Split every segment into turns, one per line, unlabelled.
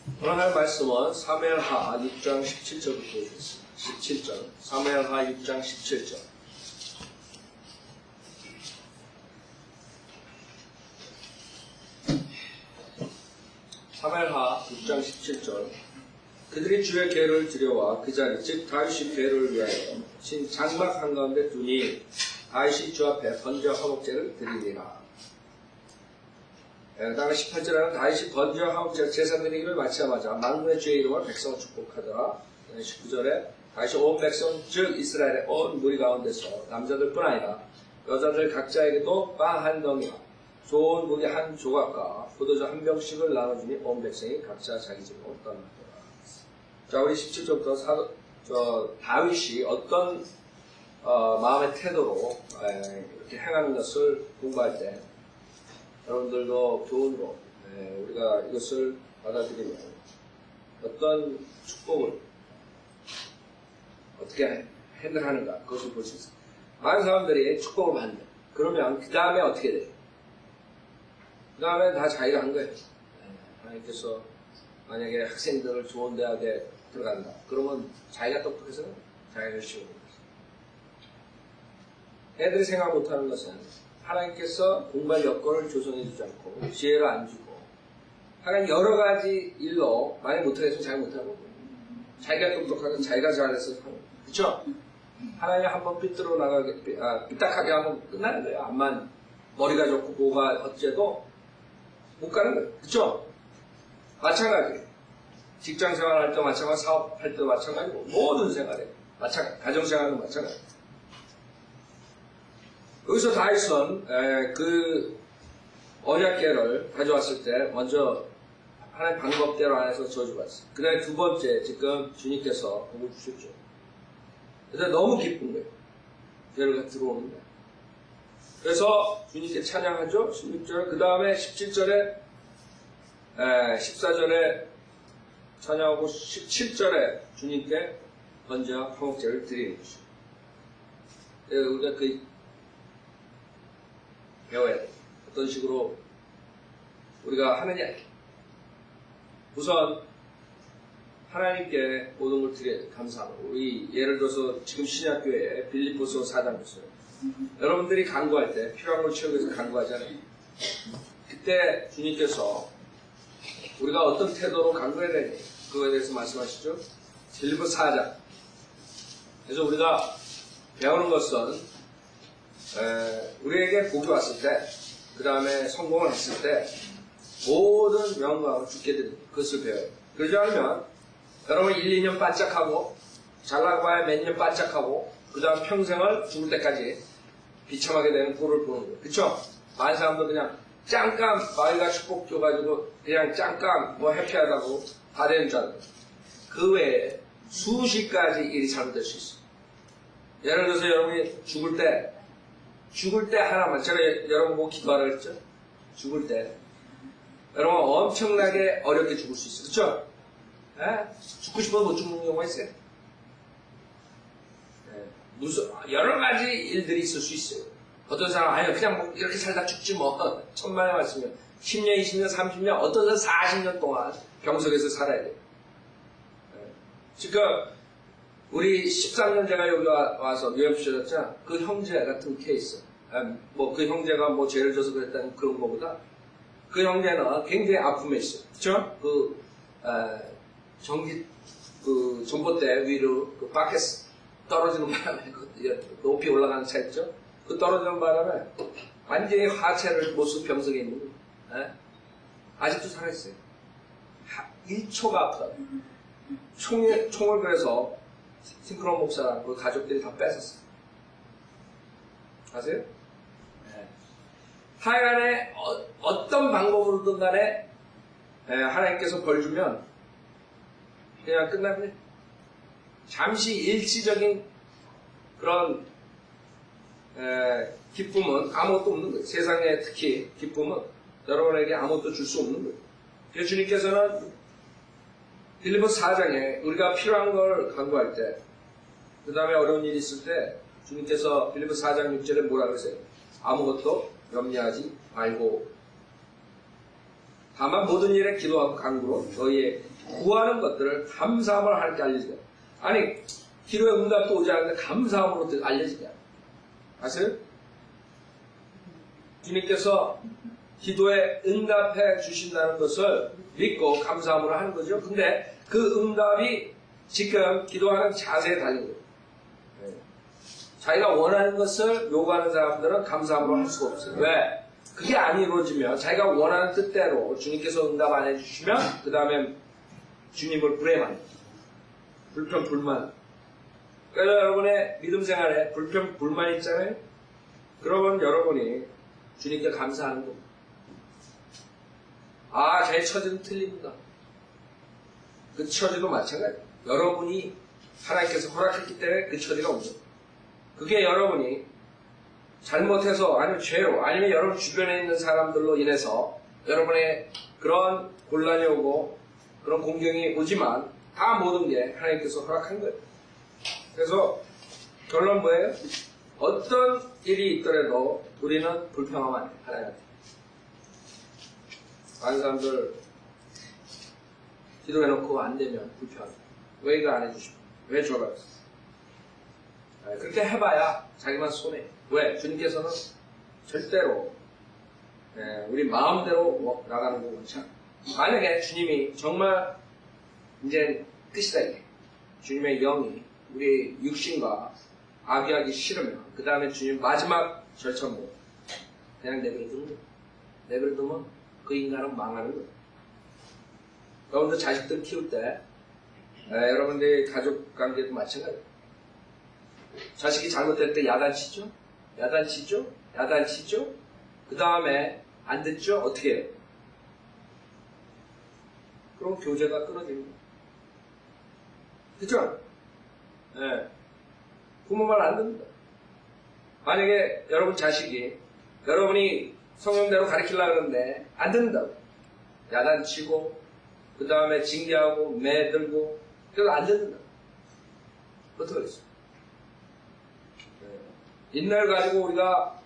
오늘 할 말씀은 사무엘하 6장 17절부터 보겠습니다. 17절. 사무엘하 6장 17절. 사무엘하 6장 17절. 그들이 주의 궤를 들여와 그 자리 즉 다윗의 궤를 위하여 신 장막 한가운데 두니 다윗이 주 앞에 번제와 화목제를 드리니라. 그 다음에 18절에는 다윗이 번제와 화목제 제사 드리기를 마치자마자 만군의 주의 이름으로 백성을 축복하더라. 19절에 다윗이 온 백성 즉 이스라엘의 온 무리 가운데서 남자들뿐 아니라 여자들 각자에게도 빵 한 덩이와 좋은 고기 한 조각과 포도주 한 병씩을 나눠주니 온 백성이 각자 자기 집으로 떠나더라. 자, 우리 17절부터 다윗이 어떤 마음의 태도로 이렇게 행하는 것을 공부할 때 여러분들도 교훈으로 우리가 이것을 받아들이면 어떤 축복을 어떻게 핸들하는가 그것을 볼 수 있어요. 많은 사람들이 축복을 받는다. 그러면 그 다음에 어떻게 돼요? 그 다음에 다 자기가 한 거예요. 하나님께서 만약에 학생들을 좋은 대학에 들어간다. 그러면 자기가 똑똑해서는 자기가 열심히 하는 거죠. 애들이 생각 못하는 것은 하나님께서 공부할 여건을 조성해 주지 않고 지혜를 안 주고 하여간 여러 가지 일로 많이 못하게 해서 잘 못하고 자기가 똑똑하고 자기가 잘해서 하는 거예요. 그쵸? 하나님 한번 삐뚤어 나가게 삐딱하게 하면 끝나는 거예요. 암만 머리가 좋고 뭐가 어째도 못 가는 거예요. 그쵸? 마찬가지예요. 직장 생활할 때 마찬가지, 사업할 때도 마찬가지고 모든 생활에 마찬가지, 가정생활도 마찬가지. 여기서 다윗은 그 언약궤를 가져왔을 때 먼저 하나님 방법대로 안에서 저주받았어요. 그 다음에 두 번째 지금 주님께서 복을 주셨죠. 그래서 너무 기쁜 거예요. 궤를 들어오는 거예요. 그래서 주님께 찬양하죠. 16절 그 다음에 17절에 14절에 찬양하고 17절에 주님께 번제와 화목제를 드리는 것이죠. 우리가 배워야 돼요. 어떤 식으로 우리가 하느냐. 우선 하나님께 모든 걸 드려야 돼요. 감사하고. 우리 예를 들어서 지금 신약교회에 빌립보서 4장 있어요. 여러분들이 간구할 때 필요한 걸 채우기 위해서 간구하잖아요. 그때 주님께서 우리가 어떤 태도로 간구해야 되니 그거에 대해서 말씀하시죠. 빌립보서 4장. 그래서 우리가 배우는 것은 우리에게 복이 왔을 때, 그 다음에 성공을 했을 때 모든 명광을 주게 됩니다. 그것을 배워요. 그러지 않으면 여러분 1, 2년 반짝하고 잘나고 봐야 몇 년 반짝하고 그 다음 평생을 죽을 때까지 비참하게 되는 꼴을 보는 거예요. 그쵸? 많은 사람도 그냥 잠깐 마귀가 축복 줘가지고 그냥 잠깐 뭐 해피하다고 다 되는 줄 알아요. 그 외에 수십 가지 일이 잘못될 수 있어요. 예를 들어서 여러분이 죽을 때 하나만 제가 여러분 보고 기도하라 그랬죠? 죽을 때 여러분 엄청나게 어렵게 죽을 수 있어요. 그쵸? 죽고 싶어도 못 죽는 경우가 있어요. 무슨 여러 가지 일들이 있을 수 있어요. 어떤 사람 아니요 그냥 뭐 이렇게 살다 죽지 뭐 천만의 말씀이면 10년, 20년, 30년 어떤 사람 40년 동안 병석에서 살아야 돼요. 지금 우리 13년 제가 여기 와서 뉴햄프셔였잖아. 그 형제 같은 케이스. 뭐 그 형제가 뭐 죄를 져서 그랬다는 그런 거보다 그 형제는 굉장히 아픔에 있어요. 그쵸? 그 전봇대 위로 그 바켓 떨어지는 바람에 높이 올라가는 차 있죠? 그 떨어지는 바람에 완전히 하체를 못 쓰고 병석에 있는 거예요. 아직도 살아있어요. 1초가 아파요. 총을 그래서 싱크론 목사랑 그 가족들이 다 뺏었어요. 아세요? 하여간에 어떤 방법으로든 간에 하나님께서 벌 주면 그냥 끝나면 잠시 일시적인 그런 기쁨은 아무것도 없는 거예요. 세상에 특히 기쁨은 여러분에게 아무것도 줄 수 없는 거예요. 그래서 주님께서는 빌립보서 4장에 우리가 필요한 걸 간구할 때, 그 다음에 어려운 일이 있을 때 주님께서 빌립보서 4장 6절에 뭐라 그러세요? 아무것도 염려하지 말고 다만 모든 일에 기도하고 간구로 너희의 구하는 것들을 감사함을 하나님께 알려주게. 아니, 기도의 응답도 오지 않는데 감사함으로 알려지게. 아세요? 주님께서 기도에 응답해 주신다는 것을 믿고 감사함으로 하는 거죠. 근데 그 응답이 지금 기도하는 자세에 달린 거예요. 자기가 원하는 것을 요구하는 사람들은 감사함으로 할 수가 없어요. 왜? 그게 안 이루어지면 자기가 원하는 뜻대로 주님께서 응답 안 해주시면 그 다음에 주님을 불행하는 불평, 불만. 그래서 여러분의 믿음 생활에 불평, 불만 있잖아요. 그러면 여러분이 주님께 감사하는 겁니다. 아, 제 처지는 틀립니다. 그 처지도 마찬가지예요. 여러분이 하나님께서 허락했기 때문에 그 처지가 온 겁니다. 그게 여러분이 잘못해서 아니면 죄로 아니면 여러분 주변에 있는 사람들로 인해서 여러분의 그런 곤란이 오고 그런 공경이 오지만 다 모든 게 하나님께서 허락한 거예요. 그래서 결론 뭐예요? 어떤 일이 있더라도 우리는 불평하면 안 돼요. 하나님한테. 많은 사람들 기도해놓고 안 되면 불평합니다. 왜 이거 안 해주시고 왜 저러요? 그렇게 해봐야 자기만 손해. 왜? 주님께서는 절대로 우리 마음대로 나가는 거 원치 않아요. 만약에 주님이 정말 이제 끝이다 이게. 주님의 영이 우리 육신과 악유하기 싫으면 그 다음에 주님 마지막 절차는 뭐? 그냥 내버려두는 거예요. 내버려두면 그 인간은 망하는 거예요. 여러분들 자식들 키울 때 여러분들 가족 관계도 마찬가지예요. 자식이 잘못될 때 야단치죠? 야단치죠? 야단치죠? 그 다음에 안 듣죠? 어떻게 해요? 그럼 교제가 끊어집니다. 그죠? 네. 부모 말 안 듣는다. 만약에 여러분 자식이 여러분이 성령대로 가르치려고 하는데 안 듣는다고. 야단치고 그 다음에 징계하고 매들고 그래도 안 듣는다고. 어떻게 하겠어요? 인내를 가지고 우리가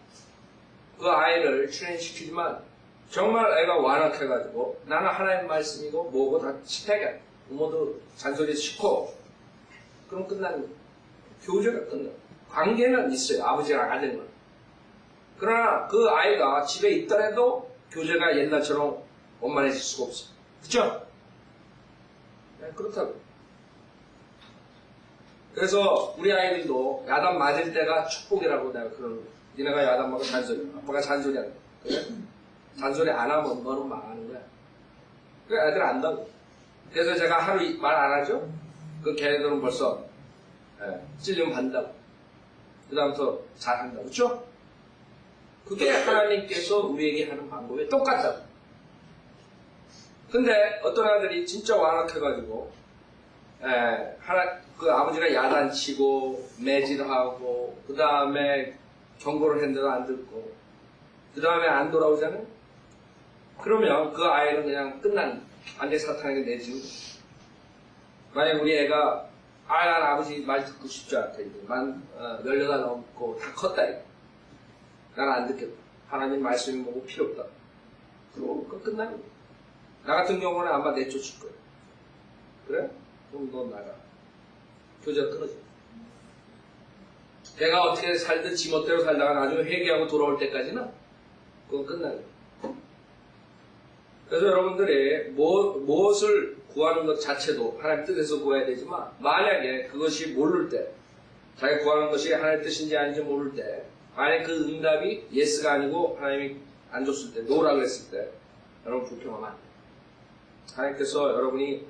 그 아이를 출연시키지만 정말 애가 완악해가지고 나는 하나님 말씀이고 뭐고 다 실패가 부모도 잔소리 싫고 그럼 끝나는 거예요. 교제가 끝나요. 관계는 있어요. 아버지랑 아들만. 그러나 그 아이가 집에 있더라도 교제가 옛날처럼 원만해질 수가 없어요. 그렇죠? 네, 그렇다고. 그래서 우리 아이들도 야단 맞을 때가 축복이라고 내가 그러는 거야. 니네가 야단 먹고 잔소리. 아빠가 잔소리하는 거야. 그래? 잔소리 안 하면 너는 망하는 거야. 그래, 애들 안다고. 그래서 제가 하루 말 안 하죠? 그 걔네들은 벌써 찔리면 받는다고. 그 다음부터 잘한다고. 그렇죠? 그게 하나님께서 우리에게 하는 방법이 똑같다고. 근데 어떤 아들이 진짜 완악해가지고 그 아버지가 야단치고 매질하고 그 다음에 경고를 했는데도 안 듣고 그 다음에 안 돌아오잖아요. 그러면 그 아이는 그냥 끝난 완전히 사탄에게 내지는 거예요. 만약 우리 애가 난 아버지 말 듣고 싶지 않다 이제 18 넘고 다 컸다 이거. 난 안 듣겠다. 하나님 말씀이 뭐고 필요 없다. 그럼 그거 끝나는 거예요. 나 같은 경우는 아마 내쫓을 거예요. 그래? 그럼 너 나가. 교제가 끊어져. 걔가 어떻게 살든 지멋대로 살다가 나중에 회개하고 돌아올 때까지는 그건 끝나요. 그래서 여러분들이 무엇을 구하는 것 자체도 하나님 뜻에서 구해야 되지만 만약에 그것이 모를 때 자기가 구하는 것이 하나님 뜻인지 아닌지 모를 때 만약에 그 응답이 예스가 아니고 하나님이 안 줬을 때 노라고 했을 때 여러분 불평하면 안 돼요. 하나님께서 여러분이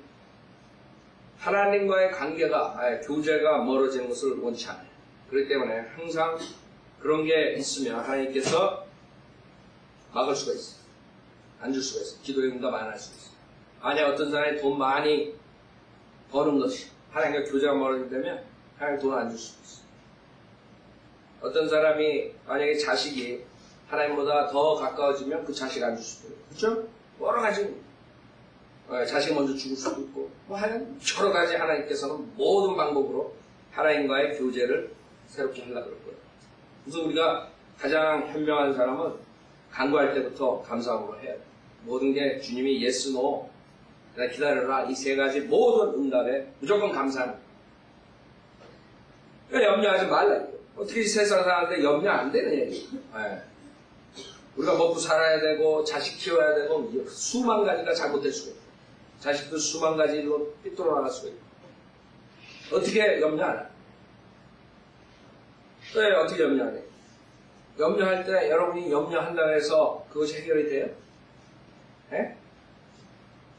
하나님과의 관계가 교제가 멀어지는 것을 원치 않아요. 그렇기 때문에 항상 그런 게 있으면 하나님께서 막을 수가 있어요. 안 줄 수가 있어요. 기도의 응답 안 할 수가 있어요. 만약 어떤 사람이 돈 많이 버는 것이 하나님과 교제가 멀어진다면 하나님 돈 안 줄 수가 있어요. 어떤 사람이 만약에 자식이 하나님보다 더 가까워지면 그 자식 안 줄 수도 있어요. 그렇죠? 여러 가지 자식 먼저 죽을 수도 있고 하여간 여러 가지 하나님께서는 모든 방법으로 하나님과의 교제를 새롭게 하려고 그럴 거예요. 그래서 우리가 가장 현명한 사람은 간구할 때부터 감사함으로 해야 돼요. 모든 게 주님이 yes, no 기다려라. 이 세 가지 모든 응답에 무조건 감사하는 거예요. 그러니까 염려하지 말라. 어떻게 이 세상 사는데 염려 안 되는 얘기. 네. 우리가 먹고 살아야 되고 자식 키워야 되고 수만 가지가 잘못될 수가 있고 자식도 수만 가지 일로 삐뚤어 나갈 수가 있고 어떻게 염려하나? 왜 어떻게 염려하냐? 염려할 때 여러분이 염려한다고 해서 그것이 해결이 돼요? 네?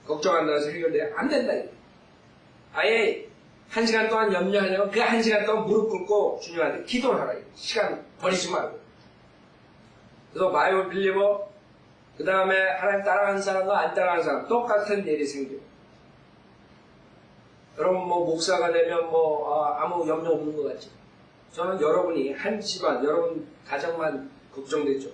걱정한다고 해서 해결돼요? 안 된다. 아예 1시간 동안 염려하려면 그 1시간 동안 무릎 꿇고 주님한테 기도를 하라. 시간 버리지 말고. 그래서 바이블 빌리버 그 다음에 하나님 따라가는 사람과 안 따라가는 사람 똑같은 일이 생겨요. 여러분 뭐 목사가 되면 뭐 아무 염려 없는 것 같죠. 저는 여러분이 한 집안 여러분 가정만 걱정되죠.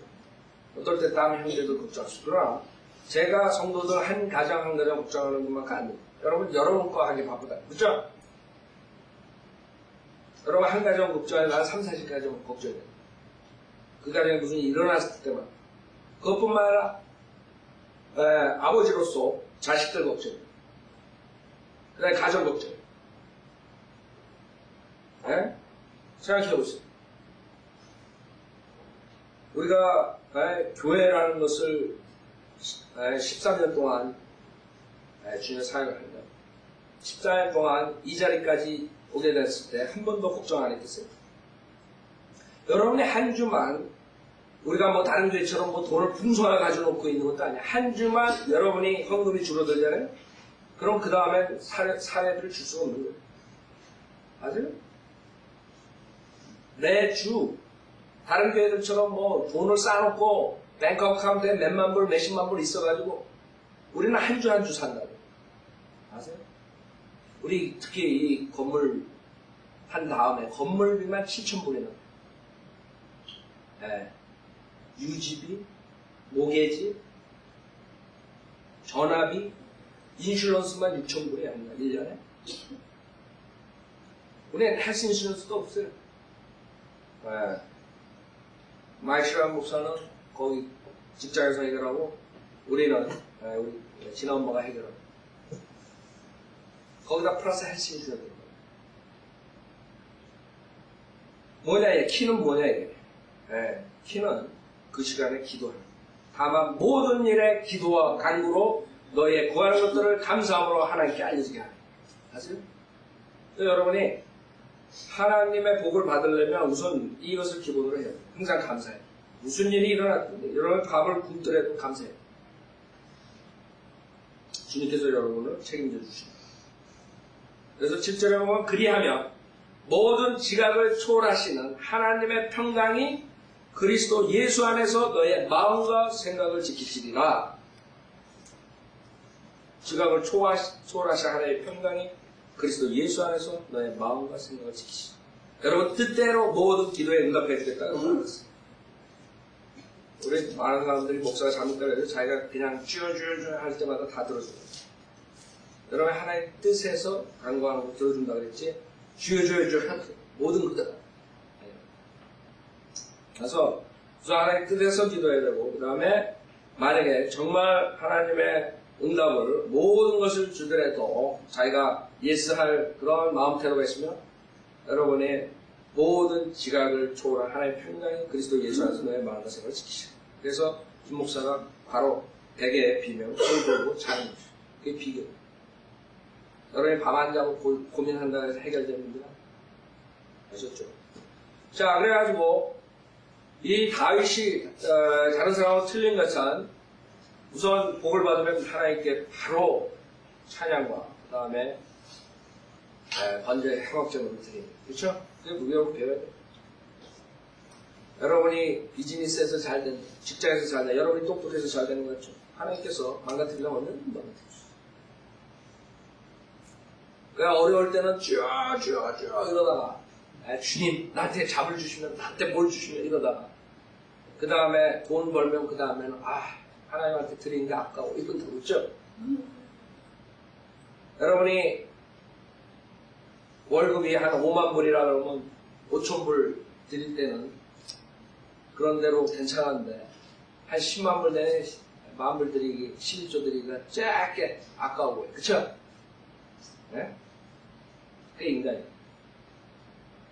어떨 때 다른 형제도 걱정하시고 그러나 제가 성도들 한 가정 걱정하는 것만큼 안 돼요. 여러분 거 하기 바쁘다. 그렇죠? 여러분 한 가정 걱정해 난 3, 40가정 걱정해. 그 가정에 무슨 일이 일어났을 때만 그것뿐만 아니라 아버지로서 자식들 걱정해. 그 다음에 가정 걱정해. 생각해보세요. 우리가 교회라는 것을 13년 동안 주님의 사역을 한다. 14년 동안 이 자리까지 오게 됐을 때 한 번도 걱정 안 했겠어요? 여러분의 한 주만 우리가 뭐 다른 교회처럼 뭐 돈을 풍성하게 가져놓고 있는 것도 아니야. 한 주만 여러분이 헌금이 줄어들잖아요? 그럼 그 다음에 사례를 줄 수가 없는 거예요. 맞아요? 매주 다른 교회들처럼 뭐 돈을 쌓아놓고 뱅크 어카운트에 몇만 불, 몇십만 불 있어가지고 우리는 한 주 한 주 산다고. 아세요? 우리 특히 이 건물 한 다음에 건물비만 7,000불이나. 유지비, 모계지, 전화비, 인슈런스만 6,000불이 아니라 1년에. 우리는 헬스 인슈런스도 없어요. 마이크라는 목사는 거기 직장에서 해결하고 우리는 우리 진아 엄마가 해결하고 거기다 플러스 헬스 인슈런스. 뭐냐 얘 키는 뭐냐 이게. 키는 그 시간에 기도하는. 다만 모든 일에 기도와 간구로 너의 구하는 것들을 감사함으로 하나님께 알려지게 하는. 아세요? 또 여러분이 하나님의 복을 받으려면 우선 이것을 기본으로 해요. 항상 감사해요. 무슨 일이 일어났든지 여러분 밥을 굶더라도 감사해요. 주님께서 여러분을 책임져 주십니다. 그래서 7절에 보면 그리하면 모든 지각을 초월하시는 하나님의 평강이 그리스도 예수 안에서 너의 마음과 생각을 지키시리라. 지각을 초월하신 하나님의 평강이 그리스도 예수 안에서 너의 마음과 생각을 지키시리라. 여러분 뜻대로 모든 기도에 응답해 주겠다고 말했어요. 우리 많은 사람들이 목사가 잘못되고 해도 자기가 그냥 쭈쭈쭈 할 때마다 다 들어줘요. 여러분 하나님의 뜻에서 간구하는 거 들어준다 그랬지 쭈쭈쭈 할 때 모든 그대로. 그래서 우선 하나님의 뜻에서 기도해야 되고 그 다음에 만약에 정말 하나님의 응답을 모든 것을 주더라도 자기가 예스할 그런 마음 태도가 있으면 여러분의 모든 지각을 초월한 하나님의 평강이 그리스도 예수 안에서 너의 마음과 생각을 지키시라. 그래서 김 목사가 바로 베개의 비명 꼴보고 자는 거죠. 그게 비결. 여러분이 밤 안 자고 고민한다고 해서 해결되는 문제가 아셨죠? 자 그래가지고 이 다윗이 다른 사람하고 틀린 것은 우선 복을 받으면 하나님께 바로 찬양과 그 다음에 번제의 행복제물을 드립니다. 그렇죠? 그게 무교로 배워야 돼요. 여러분이 비즈니스에서 잘 된다, 직장에서 잘 된다, 여러분이 똑똑해서 잘 되는 거 같죠? 하나님께서 망가뜨리려고 하면 망가뜨리죠. 그러니까 어려울 때는 쭉 이러다가 주님 나한테 잡을 주시면 나한테 뭘 주시면 이러다가 그 다음에 돈 벌면 그 다음에는 하나님한테 드리는 게 아까워 이건 들었죠? 여러분이 월급이 한 5만 불이라 그러면 5천 불 드릴 때는 그런 대로 괜찮은데 한 10만 불 내내 만불 드리기, 11조 드리기가 작게 아까워 보여요. 그쵸? 네? 그게 인간이에요.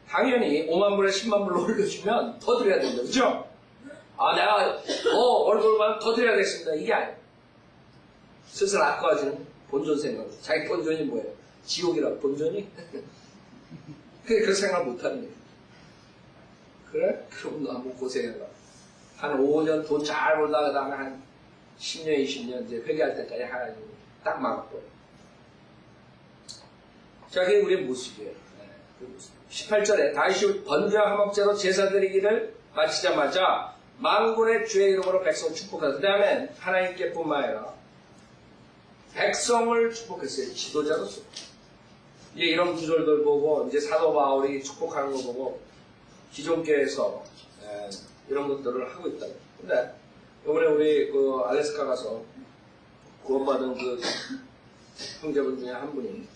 당연히 5만 불에 10만 불로 올려주면 더 드려야 된다. 그죠? 아, 내가 월급만 더 드려야겠습니다. 이게 아니에요. 슬슬 아까워지는 본전 생각. 자기 본전이 뭐예요? 지옥이라고, 본전이? 그 생각 못하는 거예요. 그래? 그럼 너무 고생해봐. 한 5년 돈 잘 벌다가 그 다음에 한 10년, 20년 이제 회개할 때까지 해가지고 딱 막았고요. 자, 그게 우리의 모습이에요. 네, 18절에 다윗이 번제와 화목제로 제사 드리기를 마치자마자 만군의 주의 이름으로 백성을 축복하다. 그 다음에 하나님께 뿐만 아니라 백성을 축복했어요. 지도자로서. 이제 이런 구절들 보고 이제 사도 바울이 축복하는 거 보고 기존 교회에서 이런 것들을 하고 있다. 근데 이번에 우리 그 알래스카 가서 구원받은 그 형제분 중에 한 분이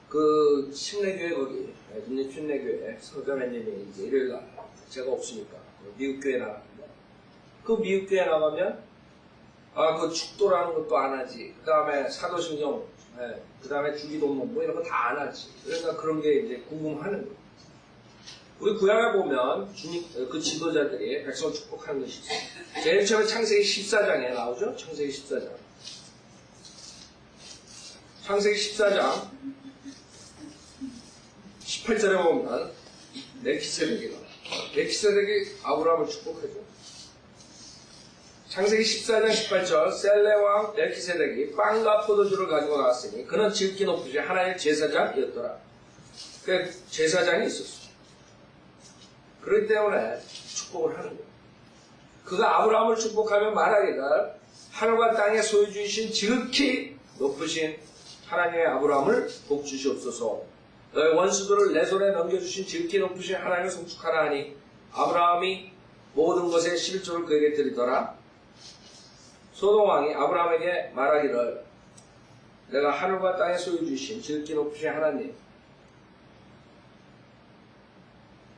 그 침례교회 거기 국립 침례교회 서자매님이 이제 일요일날 제가 없으니까 미국 교회 나갔는데 그 미국 교회 나가면 그 축도라는 것도 안 하지. 그 다음에 사도신경, 그 다음에 주기도문 뭐 이런 거 다 안 하지. 그러니까 그런 게 이제 궁금하는 거예요. 우리 구약에 보면 주님 그 지도자들이 백성을 축복하는 것이 있어요. 제일 처음에 창세기 14장에 나오죠. 창세기 14장. 창세기 14장 18절에 보면 멜키세덱이 나와요. 멜키세덱이 아브라함을 축복해줘. 창세기 14장 18절 셀레왕 멜키세덱이 빵과 포도주를 가지고 나왔으니 그는 지극히 높으신 하나님의 제사장이었더라. 그 제사장이 있었어. 그렇기 때문에 축복을 하는 거예요. 그가 아브라함을 축복하며 말하기를 하늘과 땅의 소유주이신 지극히 높으신 하나님의 아브라함을 복 주시옵소서. 너의 원수들을 내 손에 넘겨주신 지극히 높으신 하나님을 송축하라 하니 아브라함이 모든 것에 11조를 그에게 드리더라. 소돔왕이 아브라함에게 말하기를 내가 하늘과 땅의 소유주이신 지극히 높으신 하나님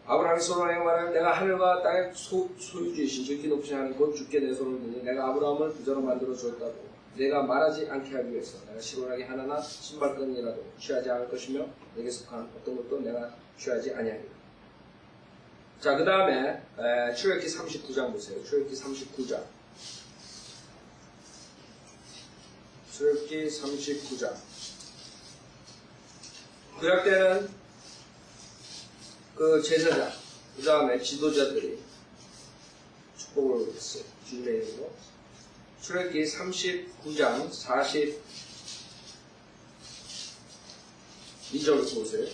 아브라함이 소돔에게 말하기를 내가 하늘과 땅의 소유주이신 지극히 높으신 하나님 곧 주께 내 손을 드니 내가 아브라함을 부자로 만들어 주었다고 내가 말하지 않게 하기 위해서 내가 시원하게 하나나 신발끈이라도 취하지 않을 것이며 내게 속한 어떤 것도 내가 취하지 아니하리라. 자, 그 다음에 출애굽기 39장 보세요. 출애굽기 39장. 출애굽기 39장. 구약 때는 그 제사장, 그 다음에 지도자들이 축복을 했어요. 주님의 이름으로. 출애굽기 39장 42절부터 보세요.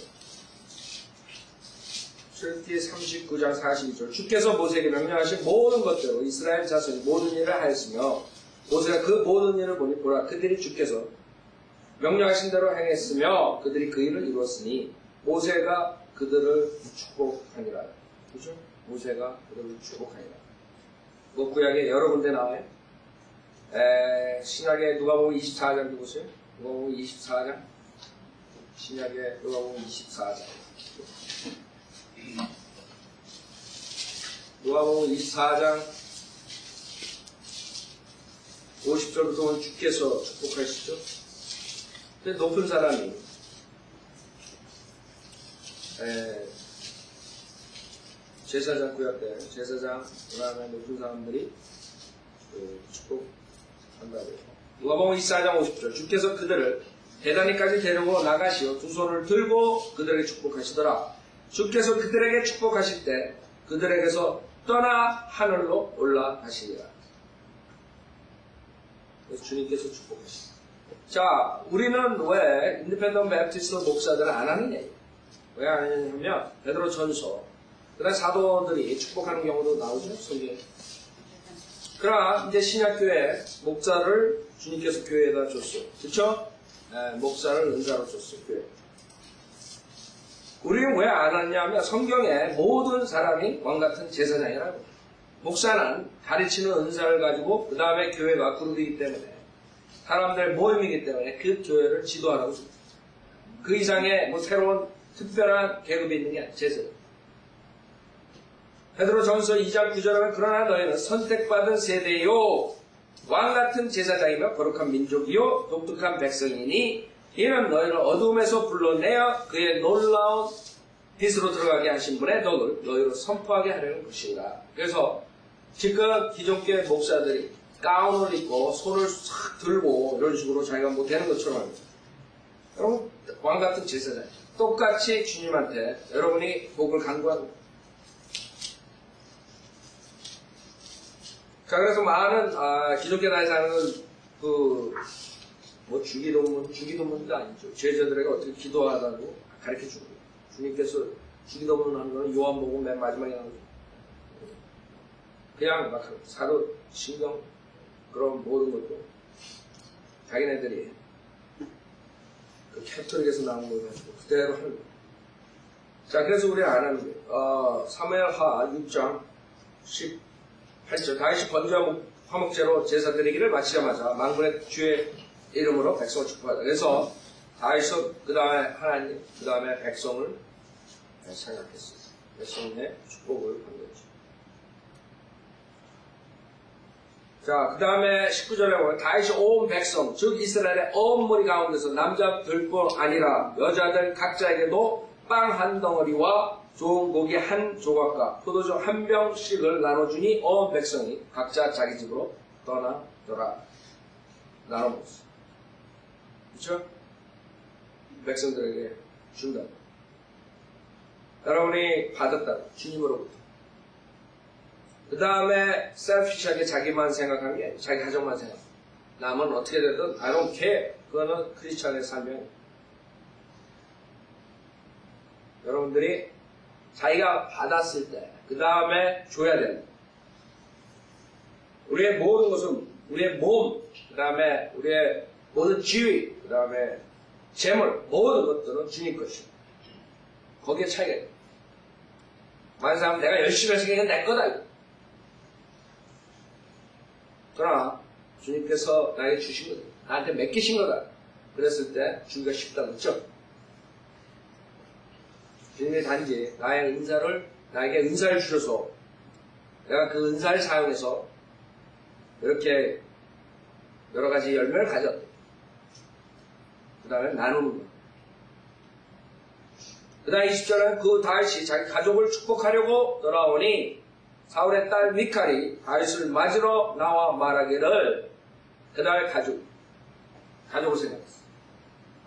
출애굽기 39장 42절 주께서 모세에게 명령하신 모든 것대로 이스라엘 자손이 모든 일을 하였으며 모세가 그 모든 일을 보니 보라 그들이 주께서 명령하신 대로 행했으며 그들이 그 일을 이루었으니 모세가 그들을 축복하니라. 그죠? 모세가 그들을 축복하니라. 뭐 구약에 여러 군데 나와요. 신약에 누가복음 24장도 보세요. 누가복음 24장. 신약에 누가복음 24장. 누가복음 24장 50절부터 보면 주께서 축복하시죠. 근데 높은 사람이 제사장 구약 때 제사장 그다음에 높은 사람들이 축복한다고. 누가복음 24장 50절 주께서 그들을 대단히까지 데리고 나가시어 두 손을 들고 그들에게 축복하시더라. 주께서 그들에게 축복하실 때 그들에게서 떠나 하늘로 올라가시리라. 그래서 주님께서 축복하십니다. 자, 우리는 왜 인디펜던트 베프티스트 목사들을 안 하느냐? 왜 안 하느냐면 베드로 전서 그다음 사도들이 축복하는 경우도 나오죠. 성경에. 그러나 이제 신약교회 목사를 주님께서 교회에다 줬어요. 그렇죠? 목사를 은사로 줬어요. 교회. 우리는 왜 안 하냐면 성경에 모든 사람이 왕같은 제사장이라고. 목사는 가르치는 은사를 가지고 그 다음에 교회가 그룹이기 때문에 사람들 모임이기 때문에 그 교회를 지도하라고 줍니다. 그 이상의 뭐 새로운 특별한 계급이 있는 게 아니에요. 제사장. 베드로전서 2장 9절에 그러나 너희는 선택받은 세대요 왕같은 제사장이며 거룩한 민족이요 독특한 백성이니 이는 너희를 어둠에서 불러내어 그의 놀라운 빛으로 들어가게 하신 분의 덕을 너희로 선포하게 하려는 것인가. 그래서 지금 기존교회 목사들이 가운을 입고 손을 싹 들고 이런 식으로 자기가 뭐 되는 것처럼 합니다. 여러분 왕같은 제사장 똑같이 주님한테 여러분이 복을 간구하는 거예요. 자, 그래서 많은 기독교 나라에서 하는 뭐 주기도문도 아니죠. 제자들에게 어떻게 기도하라고 가르쳐주는 거예요. 주님께서 주기도문 하는 거는 요한복음 맨 마지막에 나오죠. 그냥 막 사도, 신경 그런 모든 것도 자기네들이 그 캐톨릭에서 나온 걸 가지고 그대로 하는 거예요. 자, 그래서 우리 안 하는 거예요. 사무엘하 6장 18절 다윗이 번제와 화목제로 제사 드리기를 마치자마자 만군의 주의 이름으로 백성을 축복하자. 그래서 다윗은 그 다음에 하나님, 그 다음에 백성을 생각했어요. 백성의 축복을 한 거죠. 자, 그 다음에 19절에 보면 다윗이 온 백성, 즉 이스라엘의 온 무리 가운데서 남자들뿐 아니라 여자들 각자에게도 빵 한 덩어리와 좋은 고기 한 조각과 포도주 한 병씩을 나눠주니 온 백성이 각자 자기 집으로 떠나더라. 나눠 먹었어. 그렇죠? 백성들에게 준다. 여러분이 받았다. 주님으로부터. 그 다음에 셀피시하게 자기만 생각하는 게 아니고 자기 가족만 생각. 남은 어떻게 되든 I don't care. 그거는 크리스찬의 삶이에요. 여러분들이 자기가 받았을 때 그 다음에 줘야 된다. 우리의 모든 것은 우리의 몸, 그 다음에 우리의 모든 지위, 그 다음에 재물, 모든 것들은 주님 것이고 거기에 차이가 있다. 많은 사람은 내가 열심히 해서 이게 내 거다. 그러나 주님께서 나에게 주신 거다. 나한테 맡기신 거다. 그랬을 때 주기가 쉽다. 그렇죠? 주님이 단지 나에게 은사를 주셔서 내가 그 은사를 사용해서 이렇게 여러 가지 열매를 가졌다. 그 다음에 나누는 거야. 그 다음에 20절은 그 다윗이 자기 가족을 축복하려고 돌아오니 사울의 딸 미칼이 다윗을 맞으러 나와 말하기를 그 다음에 가족을 생각했어.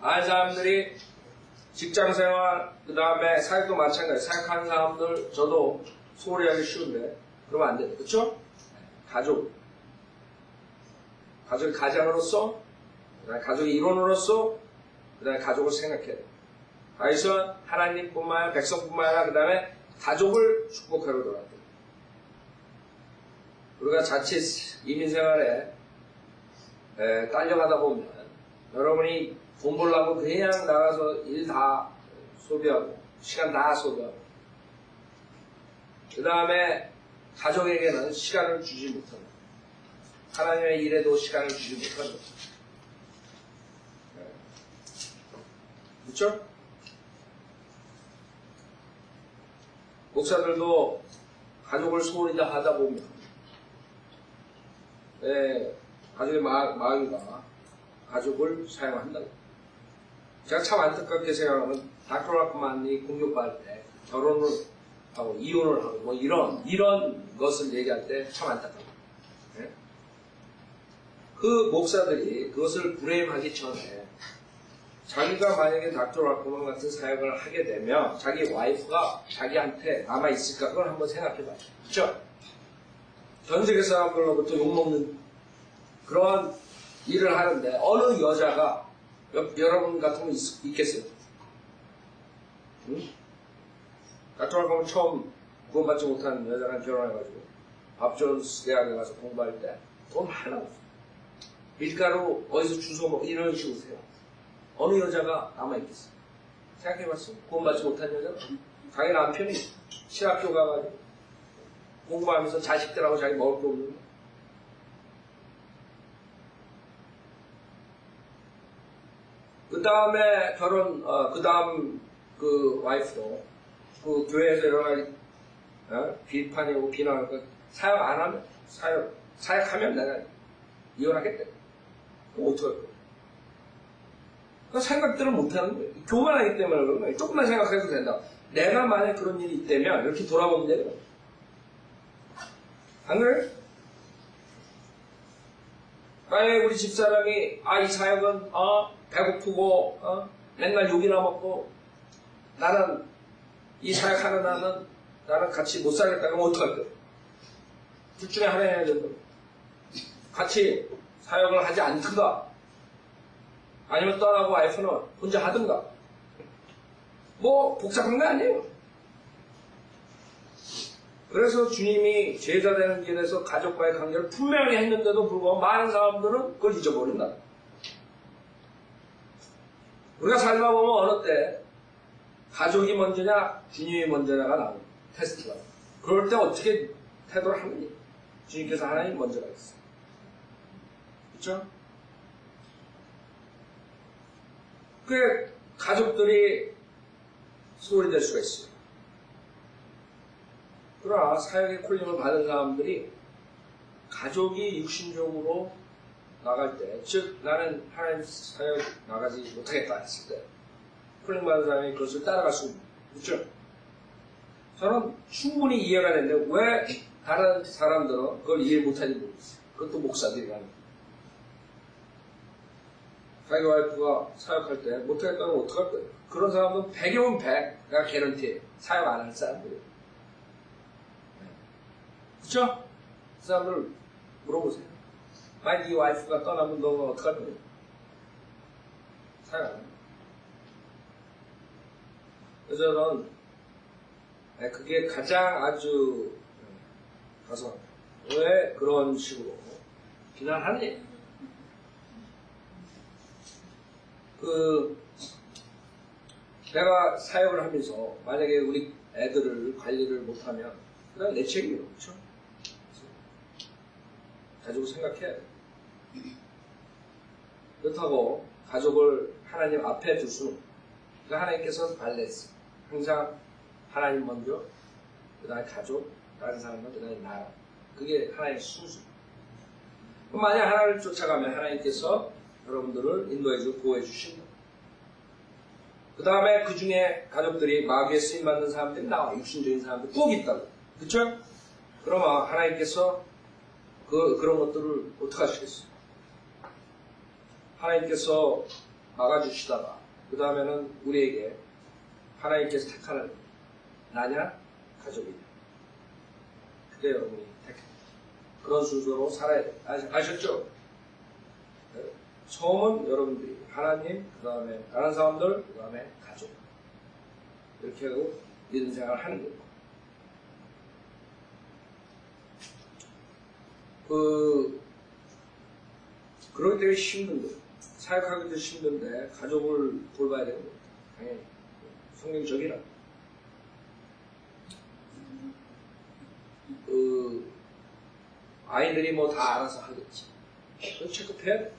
많은 사람들이 직장생활, 그 다음에 사역도 마찬가지. 사역하는 사람들, 저도 소홀히 하기 쉬운데, 그러면 안 돼요. 그쵸? 가족이 가장으로서, 그 다음에 가족의 일원으로서, 그 다음에 가족을 생각해야 돼요. 다윗은 하나님뿐만 아니라 백성뿐만 아니라 그 다음에 가족을 축복하러 돌아왔대요. 우리가 자칫 이민생활에 딸려가다 보면, 여러분이 돈 벌려고 그냥 나가서 일 다 소비하고 시간 다 소비하고 그 다음에 가족에게는 시간을 주지 못하는 하나님의 일에도 시간을 주지 못하는 그렇죠? 목사들도 가족을 소홀히 다 하다 보면 가족의 마음과 가족을 사용한다고. 제가 참 안타깝게 생각하면 닥터라프만이 공격받을 때 결혼을 하고 이혼을 하고 뭐 이런 것을 얘기할 때 참 안타깝다. 네? 그 목사들이 그것을 불행하기 전에 자기가 만약에 닥터라프만 같은 사역을 하게 되면 자기 와이프가 자기한테 남아있을까 그걸 한번 생각해봐요. 그렇죠? 전 세계 사람들로부터 욕먹는 그러한 일을 하는데 어느 여자가 여러분 같으면 있겠어요? 응? 닥터라프만 처음 구원받지 못한 여자랑 결혼해가지고 밥존스 대학에 가서 공부할 때 돈 하나 없어요. 밀가루 어디서 주워 먹고 이런 식으로 해요. 어느 여자가 남아있겠어요? 생각해봤어요? 구원받지 못한 여자가 자기 남편이 신학교 가가지고 공부하면서 자식들하고 자기 먹을 거 없는 거. 그 다음에 그 다음 그 와이프도 그 교회에서 여러 가지 비판이고 비난할 거 사역 안 하면 사역하면 내가 이혼하겠대. 그럼 어떡할 거야? 그 생각들을 못하는 거예요. 교만하기 때문에 그런 거예요. 조금만 생각해도 된다. 내가 만약 그런 일이 있다면 이렇게 돌아보면 되는 거예요. 안 그래요? 만약에 우리 집사람이 이 사역은 배고프고 맨날 욕이나 먹고 나는 이 사역하는 나는 같이 못 살겠다. 그러면 어떡할 거예요? 둘 중에 하나 해야 되는 거예요. 같이 사역을 하지 않든가 아니면 떠나고 와이프는 혼자 하든가. 뭐 복잡한 거 아니에요. 그래서 주님이 제자 되는 길에서 가족과의 관계를 분명히 했는데도 불구하고 많은 사람들은 그걸 잊어버린다. 우리가 살다 보면 어느 때 가족이 먼저냐 주님이 먼저냐가 나오는 테스트가. 그럴 때 어떻게 태도를 하느니 주님께서 하나님 먼저가 있어요. 그렇죠? 그 가족들이 소홀히 될 수가 있어요. 그러나 사역의 콜링을 받은 사람들이 가족이 육신적으로 나갈 때, 즉 나는 하나님 사역 나가지 못하겠다 했을 때 콜링 받은 사람이 그것을 따라갈 수 있죠. 저는 충분히 이해가 되는데 왜 다른 사람들은 그걸 이해 못하는지 모르겠어요. 그것도 목사들이라는 거예요. 자기 와이프가 사역할 때 못하겠다면 어떡할 거예요? 그런 사람들은 100이면 100 내가 개런티해. 사역 안 할 사람들이에요. 그쵸? 그 사람들 물어보세요. 만약 네 와이프가 떠나면 너는 어떡할 거예요? 사역 안 해요. 그래서 저는 그게 가장 아주 가서 왜 그런 식으로 비난하니? 내가 사역을 하면서 만약에 우리 애들을 관리를 못하면 그건 내 책임이에요. 그렇죠? 가족을 생각해야 돼. 그렇다고 가족을 하나님 앞에 둘 수는 그러니까 하나님께서 발레스 항상 하나님 먼저 그 다음에 가족 다른 사람은 그 다음에 나라 그게 하나님의 순수. 만약 하나님을 쫓아가면 하나님께서 여러분들을 인도해주고 보호해주신다. 그 다음에 그 중에 가족들이 마귀에 쓰임받는 사람들이 나와. 육신적인 사람들이 꼭 있다고. 그쵸? 그러면 하나님께서 그런 것들을 어떻게 하시겠어요? 하나님께서 막아주시다가 그 다음에는 우리에게 하나님께서 택하는 나냐? 가족이냐? 그때 여러분이 택해. 그런 순서로 살아야 돼. 아셨죠? 처음은 여러분들이 하나님, 그 다음에 다른 사람들, 그 다음에 가족 이렇게 하고 믿음 생활을 하는 거예요. 그러기 때문에 힘든 거예요. 사역하기도 힘든데 가족을 돌봐야 되는 거예요. 당연히 성경적이라 아이들이 뭐 다 알아서 하겠지. 그건 체크해야 돼.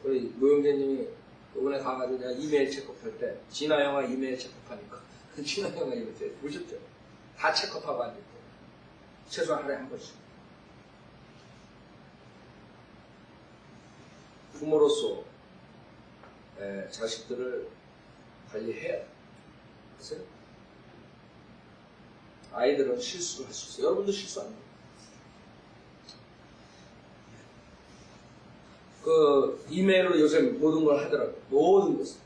우리 노영재님이 이번에 가가지고 내가 이메일 체크할 때 진아 영화 이메일 체크하니까 진아 영화 이메일 보셨죠? 다 체크하고 앉을 때 최소한 하루에 한 번씩 부모로서 자식들을 관리해야 돼. 그래서 아이들은 실수를 할 수 있어요. 여러분도 실수 안 해요. 이메일로 요새 모든 걸 하더라고요. 모든 것을.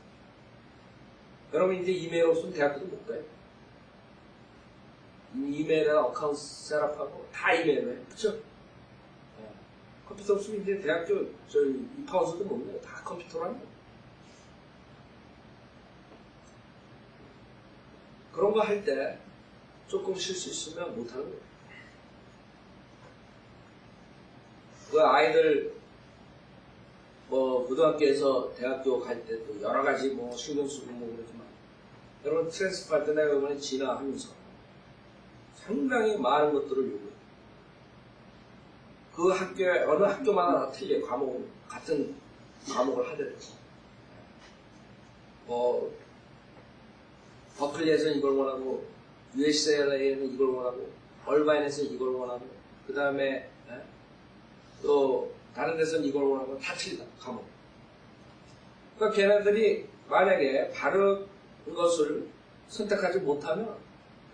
여러분 이제 이메일 없으면 대학교도 못 가요. 이메일에 어카운트 셋업하고 다 이메일로 해. 그쵸? 컴퓨터 없으면 이제 대학교 입학원서도 못 내요. 다 컴퓨터로 하는 거예요. 그런 거 할 때 조금 실수 있으면 못하는 거예요. 그 아이들 고등학교에서 대학교 갈 때 또 여러 가지 신경 쓰고 그러지만 여러분 트랜스퍼 할 때 내가 이번에 진화하면서 상당히 많은 것들을 요구해요. 그 학교에 어느 학교마다 다 틀려요. 과목은 같은 과목을 하더라도 버클리에서는 이걸 원하고 USLA에는 이걸 원하고, 얼바인에서는 이걸 원하고, 그 다음에 또 다른 데서는 이걸 원하고 다 틀리다. 감옥. 그러니까 걔네들이 만약에 바른 것을 선택하지 못하면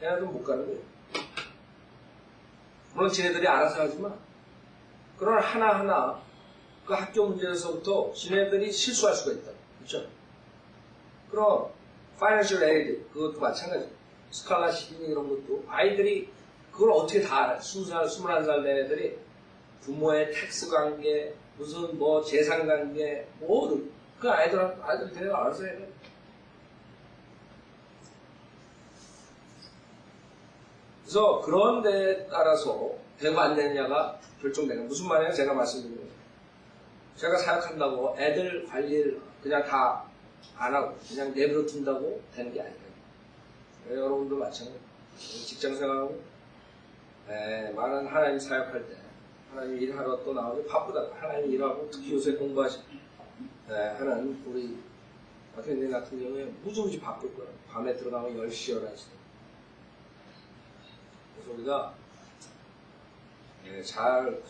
걔네들은 못 가는 거예요. 물론 지네들이 알아서 하지만 그런 하나하나 그 학교 문제에서부터 지네들이 실수할 수가 있다. 그렇죠? 그럼 파이낸셜 에이드 그것도 마찬가지. 스칼라십 이런 것도 아이들이 그걸 어떻게 다 알아요? 20살, 21살 된 애들이 부모의 텍스 관계, 무슨 뭐 재산 관계, 뭐든 그 아이들이 그냥 알아서 해야 돼. 그래서 그런 데에 따라서 되고 안 되느냐가 결정되는. 무슨 말이에요? 제가 말씀드린 거예요. 제가 사역한다고 애들 관리를 그냥 다 안 하고 그냥 내버려 둔다고 되는 게 아니에요. 여러분도 마찬가지예요. 직장 생활하고 많은 하나님 사역할 때 하나님 일하러 또 나오고 바쁘다. 하나님 일하고 특히 요새 공부하시 하는 우리 박현진 같은 경우에 무지무지 바쁠 거예요. 밤에 들어가면 10시, 11시. 그래서 우리가 잘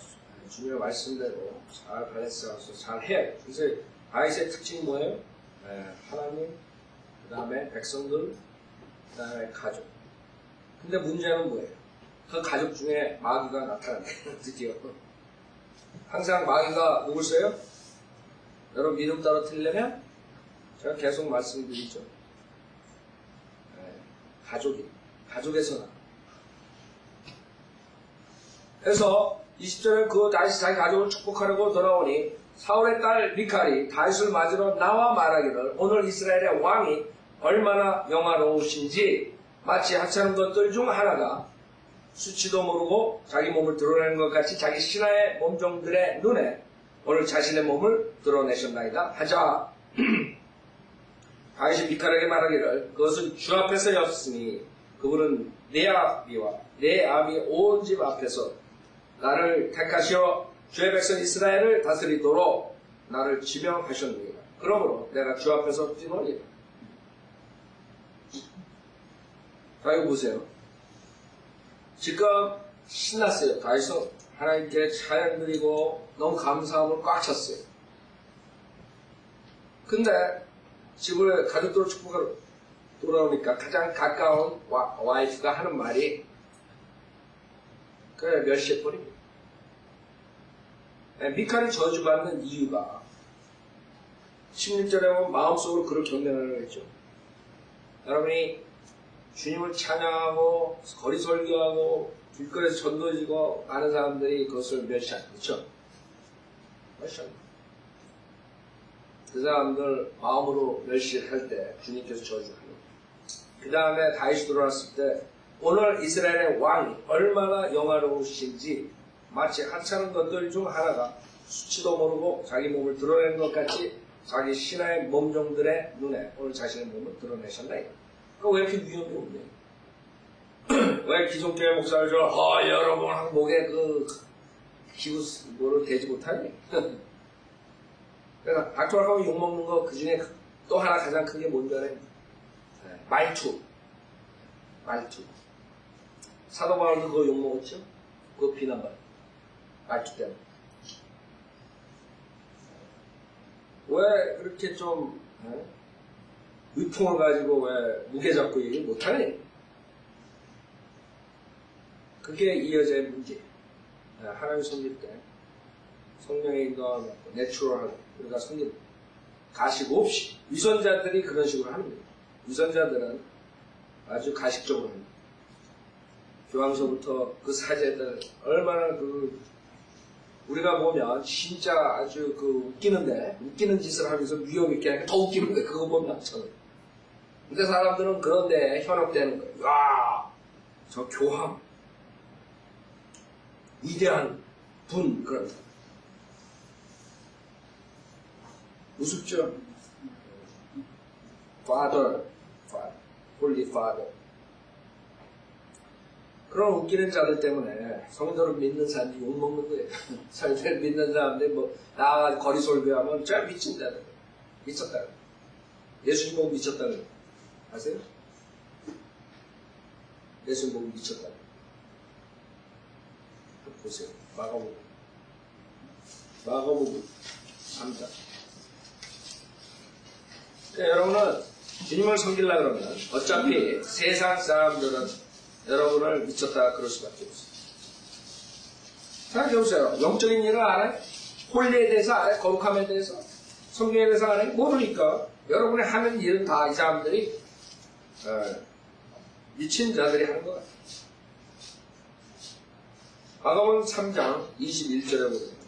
주님의 말씀대로 잘 발레스하면서 잘 해야 돼요. 그래서 아이스의 특징이 뭐예요? 하나님, 그 다음에 백성들, 그 다음에 가족. 근데 문제는 뭐예요? 그 가족 중에 마귀가 나타난대요. 드디어. 항상 마귀가 누굴 써요? 여러분 믿음 떨어뜨리려면 제가 계속 말씀드리죠. 가족에서 나. 그래서 20절에 그 다시 자기 가족을 축복하려고 돌아오니 사울의 딸 미칼이 다윗을 맞으러 나와 말하기를 오늘 이스라엘의 왕이 얼마나 영화로우신지 마치 하찮은 것들 중 하나가 수치도 모르고 자기 몸을 드러내는 것 같이 자기 신하의 몸종들의 눈에 오늘 자신의 몸을 드러내셨나이다 하자. 다윗이 미칼에게 말하기를 그것은 주 앞에서였으니 그분은 내 아비와 내 아비 온 집 앞에서 나를 택하시어 주의 백성 이스라엘을 다스리도록 나를 지명하셨느니라. 그러므로 내가 주 앞에서 뛰노니라. 자, 이거 보세요. 지금 신났어요. 다윗은 하나님께 찬양 드리고 너무 감사함을 꽉 찼어요. 근데 집을 가족들을 축복하러 돌아오니까 가장 가까운 와이프가 하는 말이 그래 몇 시에 버립니다. 미칼이 저주받는 이유가 16절에 보면 마음속으로 그를 경멸하려고 했죠. 여러분이 주님을 찬양하고 거리 설교하고 길거리에서 전도지고 많은 사람들이 그것을 멸시합니다. 그렇죠? 멸시합니다. 그 사람들 마음으로 멸시할 때 주님께서 저주합니다. 그 다음에 다윗이 돌아왔을 때 오늘 이스라엘의 왕이 얼마나 영화로우신지 마치 하찮은 것들 중 하나가 수치도 모르고 자기 몸을 드러내는 것 같이 자기 신하의 몸종들의 눈에 오늘 자신의 몸을 드러내셨나이다. 그럼 왜 이렇게 위험이 없냐? 왜 기존교회 목사를 여러분 목에 그 기부 뭐를 대지 못하니? 그러니까 닥터하고 욕먹는 거 그 중에 또 하나 가장 큰 게 뭔지 알아요? 말투. 사도 바울도 그거 욕먹었죠? 그거 비난받아. 말투 때문에. 왜 그렇게 좀 의통을 가지고 왜 무게 잡고 얘기 못하니? 그게 이 여자의 문제예요. 하나님 섬길 때 성령의 인도함을 내추럴하고 우리가 섬길 가식 없이 위선자들이 그런 식으로 하는 거예요. 위선자들은 아주 가식적으로 합니다. 교황서부터 그 사제들 얼마나 우리가 보면 진짜 아주 웃기는 짓을 하면서 위험 있게 하니까 더 웃기는 거예요. 그거 보면 저는. 근데 사람들은 그런데 현혹되는 거예요. 와, 저 교황, 위대한 분 그런 사람. 우습죠? Father, Holy Father. 그런 웃기는 자들 때문에 성도를 믿는 사람이 욕먹는 거예요. 성도를 믿는 사람들이 나와가지고 거리 설교하면 저 미친 자들. 미쳤다. 예수님 보고 미쳤다는 거 아세요? 예수님 보고 미쳤다. 보세요. 마가복음 3장. 그러니까 여러분은 주님을 섬기려고 그러면 어차피 세상 사람들은 여러분을 미쳤다 그럴 수밖에 없어요. 생각해보세요. 영적인 일을 알아요? 홀리에 대해서 알아요? 거룩함에 대해서? 성경에 대해서 알아요? 모르니까 여러분이 하는 일은 다 이 사람들이 미친 자들이 하는 것 같아요. 마가복음 3장 21절에 보면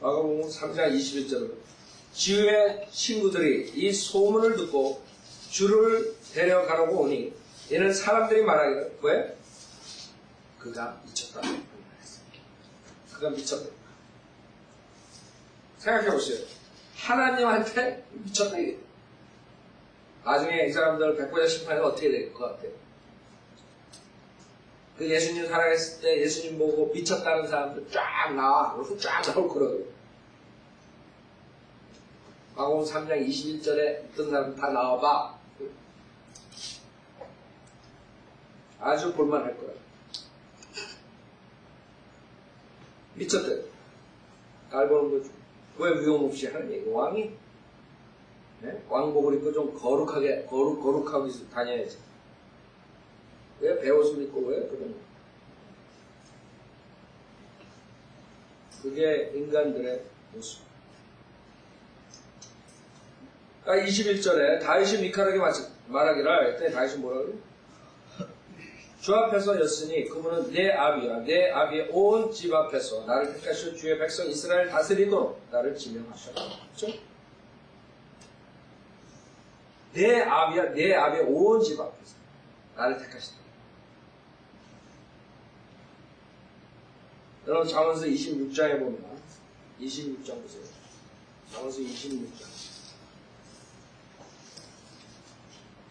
마가복음 3장 21절에 보면 지우의 친구들이 이 소문을 듣고 주를 데려가려고 오니 이는 사람들이 말하기를 왜? 그가 미쳤다. 그가 미쳤다. 생각해보세요. 하나님한테 미쳤다 이게. 나중에 이 사람들 백보자 심판이 어떻게 될 것 같아요? 그 예수님 살아있을 때 예수님 보고 미쳤다는 사람들 쫙 나와. 그리고 쫙 나올 거라고요. 마가복음 3장 21절에 있던 사람 다 나와봐. 아주 볼만할 거예요. 미쳤대. 날 보는 거죠. 왜 위험 없이 하는 얘기? 왕이? 네? 왕복을 입고 좀 거룩하게 다녀야지. 왜 배옷을 입고 왜? 그런 거. 그게 인간들의 모습. 그러니까 21절에 다윗이 미카에게 말하기를 했더니 다윗이 뭐라고 그래요? 주 앞에서 였으니 그분은 내 아비와 내 아비의 온 집 앞에서 나를 택하시어 주의 백성 이스라엘 다스리도록 나를 지명하셨다. 그렇죠? 내 아비와 내 아비의 온 집 앞에서 나를 택하셨다. 여러분 잠언서 26장에 보면 26장 보세요. 잠언서 26장.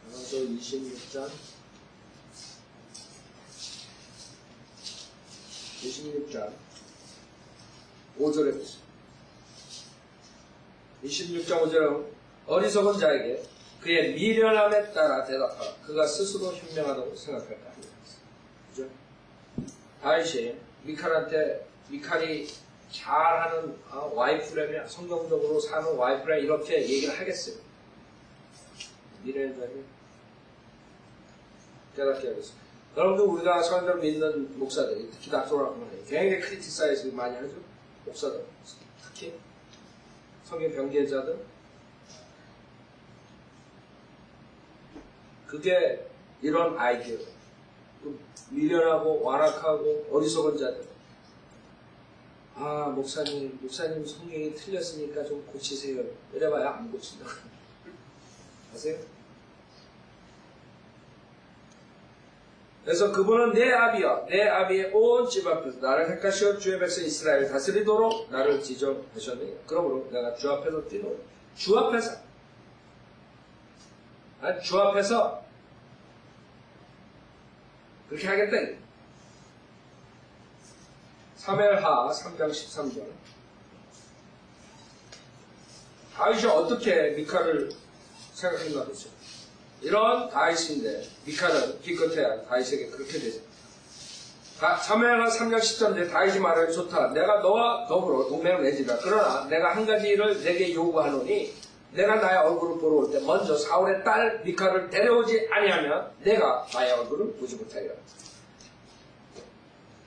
잠언서 26장 5절에 보세요. 26장 5절은 어리석은 자에게 그의 미련함에 따라 대답하라. 그가 스스로 현명하다고 생각할까? 그죠? 다윗이 미칼이 잘하는 와이프라면 성경적으로 사는 와이프라 이렇게 얘기를 하겠어요. 미련한 자에게 깨닫게 하겠습니다. 여러분들 우리가 성경을 믿는 목사들이 특히 낙소라고 해요. 굉장히 크리티사이즈 많이 하죠. 목사들 특히 성경 변개자들 그게 이런 아이디어 미련하고 완악하고 어리석은 자들 목사님 성경이 틀렸으니까 좀 고치세요. 이래봐야 안 고친다. 아세요? 그래서 그분은 내 아비와 내 아비의 온 집 앞에서 나를 택하시어 주의 백성 이스라엘 다스리도록 나를 지정하셨느니 그러므로 내가 주 앞에서 뛰노 주 앞에서 그렇게 하겠다. 사무엘하 3장 13절 다윗이 어떻게 미칼을 생각했나 보세요. 이런 다윗인데 미칼은 기껏해야 다윗에게 그렇게 되죠. 사무엘하 3장 10절인데 다윗이 말하기 좋다. 내가 너와 더불어 동맹을 맺으라. 그러나 내가 한 가지를 내게 요구하노니 내가 나의 얼굴을 보러 올 때 먼저 사울의 딸 미칼을 데려오지 아니하면 내가 나의 얼굴을 보지 못하리라.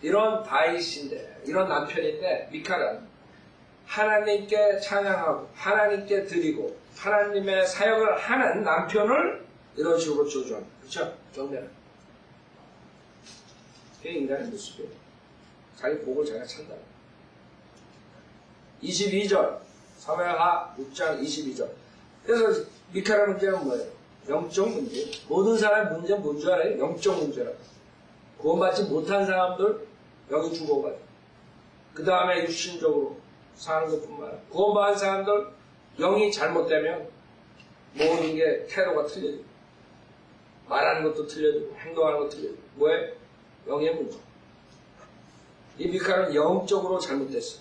이런 다윗인데 이런 남편인데 미칼은 하나님께 찬양하고 하나님께 드리고 하나님의 사역을 하는 남편을 이런 식으로 저주합니다. 그렇죠? 경멸은. 그게 인간의 모습이에요. 자기 복을 자기가 찬다. 22절 사무엘하 6장 22절 그래서 미칼의 문제는 뭐예요? 영적 문제. 모든 사람의 문제는 뭔지 알아요? 영적 문제라고. 구원받지 못한 사람들 여기 죽어가요. 그 다음에 육신적으로 사는 것뿐만 아니라 구원받은 사람들 영이 잘못되면 모든 게 태도가 틀려지고 말하는 것도 틀려지고 행동하는 것도 틀려지고 왜? 영의 문제. 이 미칼은 영적으로 잘못됐어요.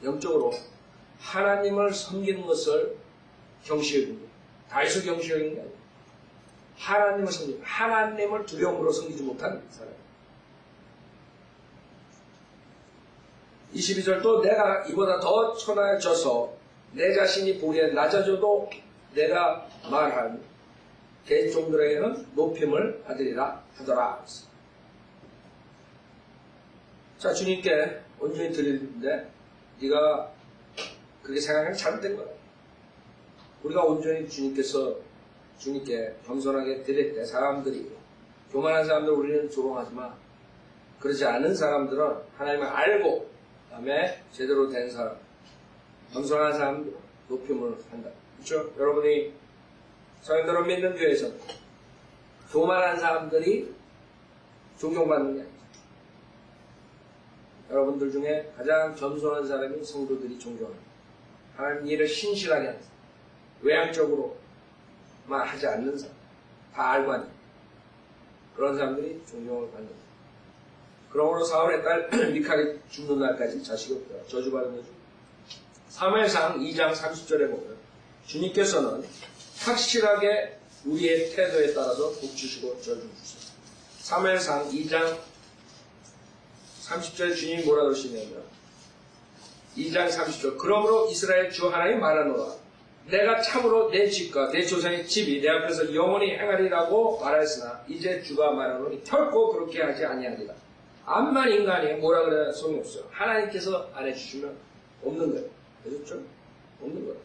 영적으로 하나님을 섬기는 것을 경시해 준 거예요. 다윗을 경시하는 게 아니에요. 하나님을 섬기고 하나님을 두려움으로 섬기지 못한 사람. 22절 또 내가 이보다 더 천하여져서 내 자신이 보기에 낮아져도 내가 말한 개종들에게는 높임을 받으리라 하더라. 자, 주님께 온전히 드리는데 네가 그렇게 생각하면 잘못된 거야. 우리가 온전히 주님께 겸손하게 드릴 때 사람들이, 교만한 사람들 우리는 조롱하지만 그러지 않은 사람들은 하나님을 알고 그다음에 제대로 된 사람, 겸손한 사람들 높임을 한다. 그렇죠? 여러분이 성인들을 믿는 교회에서 교만한 사람들이 존경받는 게 아니죠. 여러분들 중에 가장 겸손한 사람이 성도들이 존경합니다. 하나님 일을 신실하게 하는 사람, 외향적으로만 하지 않는 사람, 다 알고 하는 그런 사람들이 존경을 받는 거예요. 그러므로 사울의 딸 미칼이 죽는 날까지 자식이 없더라. 저주받은 거죠. 사무엘상 2장 30절에 보면 주님께서는 확실하게 우리의 태도에 따라서 복 주시고 저주 주셨어요. 사무엘상 2장 30절에 주님이 뭐라 그러시냐면 2장 30절 그러므로 이스라엘 주 하나님 말하노라 내가 참으로 내 집과 내 조상의 집이 내 앞에서 영원히 행하리라고 말하였으나 이제 주가 말하노니 결코 그렇게 하지 아니하리라. 암만 인간이 뭐라 그래야 소용이 없어요. 하나님께서 안 해주시면 없는 거예요. 그렇죠? 없는 거예요.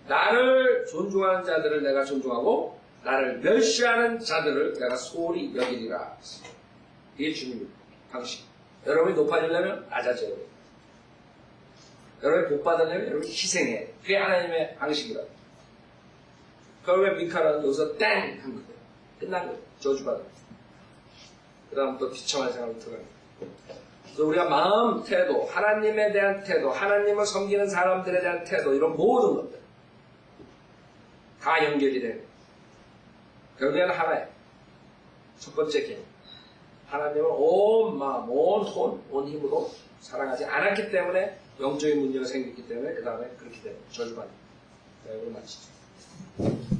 나를 존중하는 자들을 내가 존중하고 나를 멸시하는 자들을 내가 소홀히 여기리라. 이게 주님의 방식. 여러분이 높아지려면 낮아져야 돼요. 여러분이 복 받으려면 여러분이 희생해. 그게 하나님의 방식이라. 그러면 미카는 여기서 땡! 한 거예요. 끝난 거예요. 저주받은 거예요. 그 다음 또 비참한 생각이 들어갑니다. 그래서 우리가 마음, 태도, 하나님에 대한 태도, 하나님을 섬기는 사람들에 대한 태도, 이런 모든 것들 다 연결이 되는 거예요. 결국에는 하나예요. 첫 번째 개념. 하나님을 온 마음, 온 혼, 온 힘으로 사랑하지 않았기 때문에 영적인 문제가 생겼기 때문에 그 다음에 그렇게 되는 저주받는 거예요. 자, 이걸 마치죠.